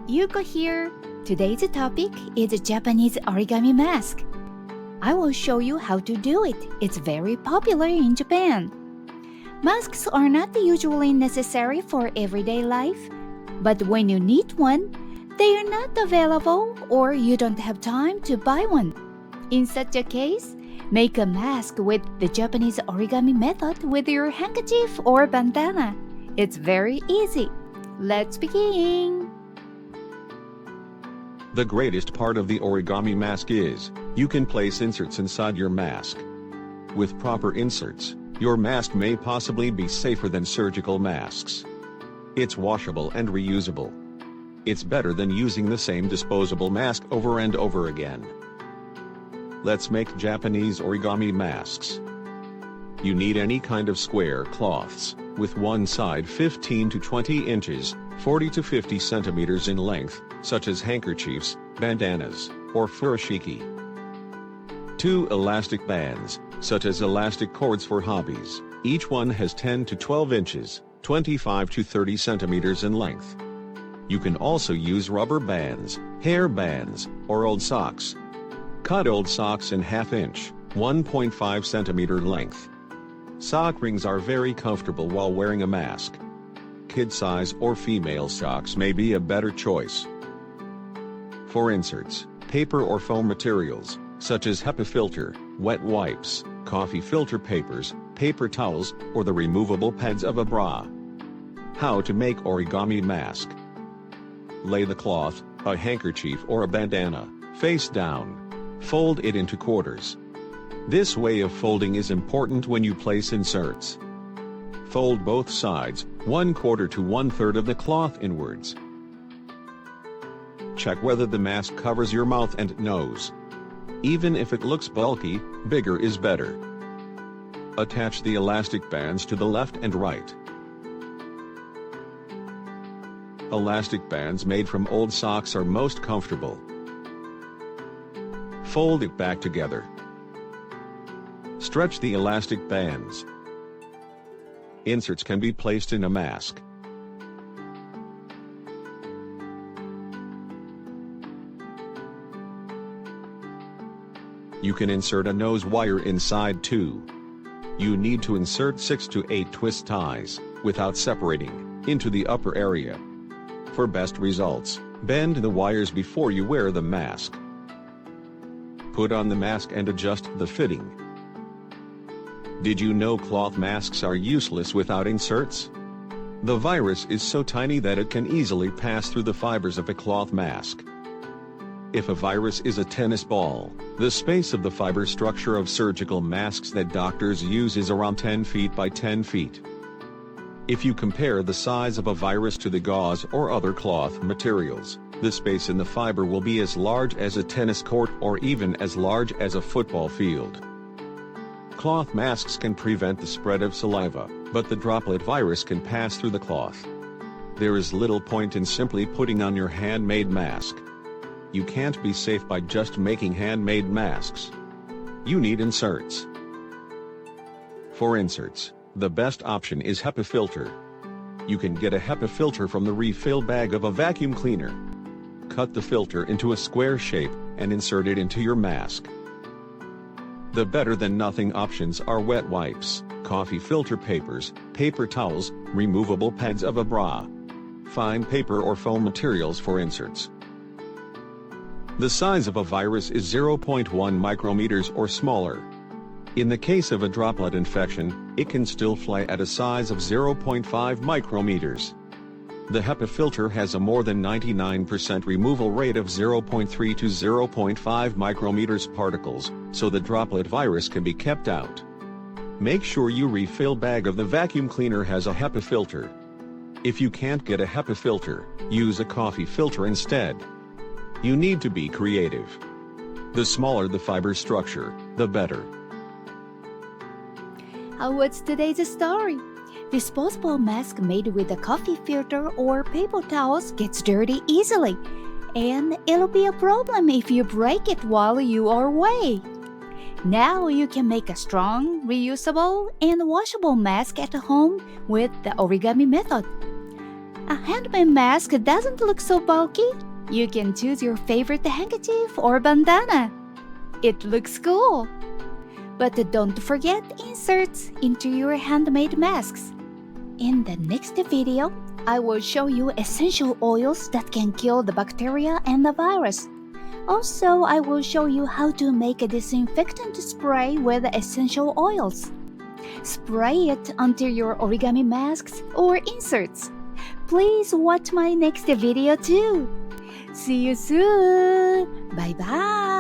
Yuko here. Today's topic is Japanese origami mask. I will show you how to do it. It's very popular in Japan. Masks are not usually necessary for everyday life, but when you need one, they are not available or you don't have time to buy one. In such a case, make a mask with the Japanese origami method with your handkerchief or bandana. It's very easy. Let's begin. The greatest part of the origami mask is, you can place inserts inside your mask. With proper inserts, your mask may possibly be safer than surgical masks. It's washable and reusable. It's better than using the same disposable mask over and over again. Let's make Japanese origami masks. You need any kind of square cloths, with one side 15 to 20 inches, 40 to 50 centimeters in length, such as handkerchiefs, bandanas, or furoshiki. 2 elastic bands, such as elastic cords for hobbies. Each one has 10 to 12 inches, 25 to 30 centimeters in length. You can also use rubber bands, hair bands, or old socks. Cut old socks in 1/2 inch, 1.5 centimeter length. Sock rings are very comfortable while wearing a mask. Kid size or female socks may be a better choice. For inserts, paper or foam materials, such as HEPA-filter, wet wipes, coffee filter papers, paper towels, or the removable pads of a bra. How to make origami mask. Lay the cloth, a handkerchief or a bandana, face down. Fold it into quarters. This way of folding is important when you place inserts. Fold both sides, 1/4 to 1/3 of the cloth inwards. Check whether the mask covers your mouth and nose. Even if it looks bulky, bigger is better. Attach the elastic bands to the left and right. Elastic bands made from old socks are most comfortable. Fold it back together. Stretch the elastic bands. Inserts can be placed in a mask. You can insert a nose wire inside too. You need to insert 6 to 8 twist ties, without separating, into the upper area. For best results, bend the wires before you wear the mask. Put on the mask and adjust the fitting. Did you know cloth masks are useless without inserts? The virus is so tiny that it can easily pass through the fibers of a cloth mask. If a virus is a tennis ball, the space of the fiber structure of surgical masks that doctors use is around 10 feet by 10 feet. If you compare the size of a virus to the gauze or other cloth materials, the space in the fiber will be as large as a tennis court or even as large as a football field. Cloth masks can prevent the spread of saliva, but the droplet virus can pass through the cloth. There is little point in simply putting on your handmade mask. You can't be safe by just making handmade masks. You need inserts. For inserts, the best option is HEPA-filter. You can get a HEPA-filter from the refill bag of a vacuum cleaner. Cut the filter into a square shape, and insert it into your mask. The better-than-nothing options are wet wipes, coffee filter papers, paper towels, removable pads of a bra. Fine paper or foam materials for inserts. The size of a virus is 0.1 micrometers or smaller. In the case of a droplet infection, it can still fly at a size of 0.5 micrometers. The HEPA-filter has a more than 99% removal rate of 0.3 to 0.5 micrometers particles, so the droplet virus can be kept out. Make sure your refill bag of the vacuum cleaner has a HEPA-filter. If you can't get a HEPA-filter, use a coffee filter instead. You need to be creative. The smaller the fiber structure, the better. What's today's story? Disposable mask made with a coffee filter or paper towels gets dirty easily, and it'll be a problem if you break it while you are away. Now you can make a strong, reusable, and washable mask at home with the origami method. A handmade mask doesn't look so bulky. You can choose your favorite handkerchief or bandana. It looks cool. But don't forget inserts into your handmade masks. In the next video, I will show you essential oils that can kill the bacteria and the virus. Also, I will show you how to make a disinfectant spray with essential oils. Spray it onto your origami masks or inserts. Please watch my next video too. See you soon. Bye bye.